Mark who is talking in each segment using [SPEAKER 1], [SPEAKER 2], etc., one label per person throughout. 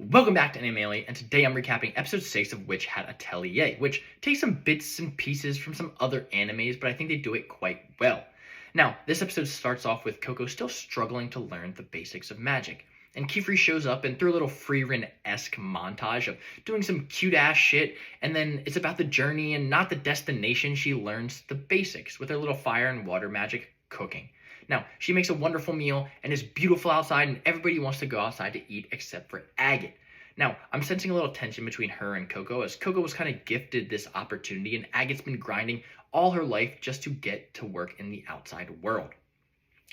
[SPEAKER 1] Welcome back to Anime, and today I'm recapping episode 6 of Witch Hat Atelier, which takes some bits and pieces from some other animes, but I think they do it quite well. Now, this episode starts off with Coco still struggling to learn the basics of magic, and Kifri shows up and through a little Freerin-esque montage of doing some cute-ass shit, and then it's about the journey and not the destination. She learns the basics with her little fire and water magic cooking. Now, she makes a wonderful meal and is beautiful outside, and everybody wants to go outside to eat except for Agate. Now, I'm sensing a little tension between her and Coco, as Coco was kind of gifted this opportunity, and Agate's been grinding all her life just to get to work in the outside world.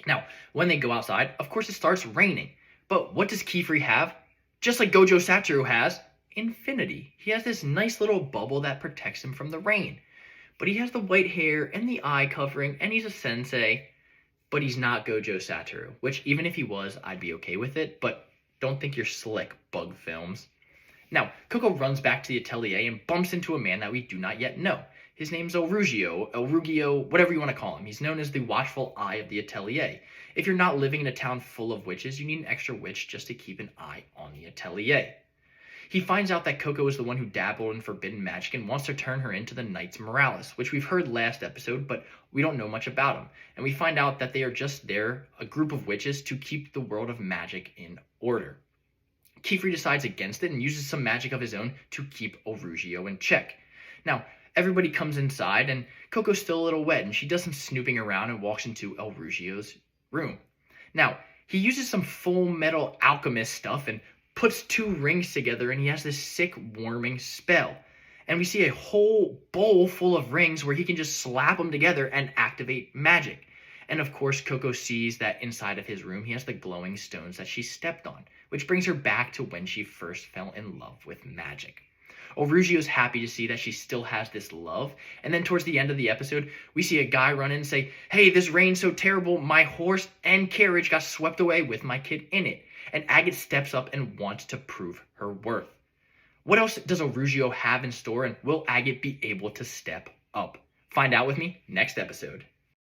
[SPEAKER 1] Now, when they go outside, of course it starts raining. But what does Kifri have? Just like Gojo Satoru has, infinity. He has this nice little bubble that protects him from the rain. But he has the white hair and the eye covering, and he's a sensei. But he's not Gojo Satoru, which even if he was, I'd be okay with it, but don't think you're slick, Bug Films. Now, Coco runs back to the atelier and bumps into a man that we do not yet know. His name's Elrugio, whatever you want to call him. He's known as the watchful eye of the atelier. If you're not living in a town full of witches, you need an extra witch just to keep an eye on the atelier. He finds out that Coco is the one who dabbled in forbidden magic and wants to turn her into the Knights Morales, which we've heard last episode, but we don't know much about them. And we find out that they are just there, a group of witches, to keep the world of magic in order. Kifri decides against it and uses some magic of his own to keep Elrugio in check. Now, everybody comes inside, and Coco's still a little wet, and she does some snooping around and walks into Elrugio's room. Now, he uses some full metal alchemist stuff and puts two rings together, and he has this sick warming spell. And we see a whole bowl full of rings where he can just slap them together and activate magic. And of course, Coco sees that inside of his room, he has the glowing stones that she stepped on, which brings her back to when she first fell in love with magic. Elrugio's happy to see that she still has this love, and then towards the end of the episode, we see a guy run in and say, "Hey, this rain's so terrible, my horse and carriage got swept away with my kid in it." And Agate steps up and wants to prove her worth. What else does Elrugio have in store, and will Agate be able to step up? Find out with me next episode.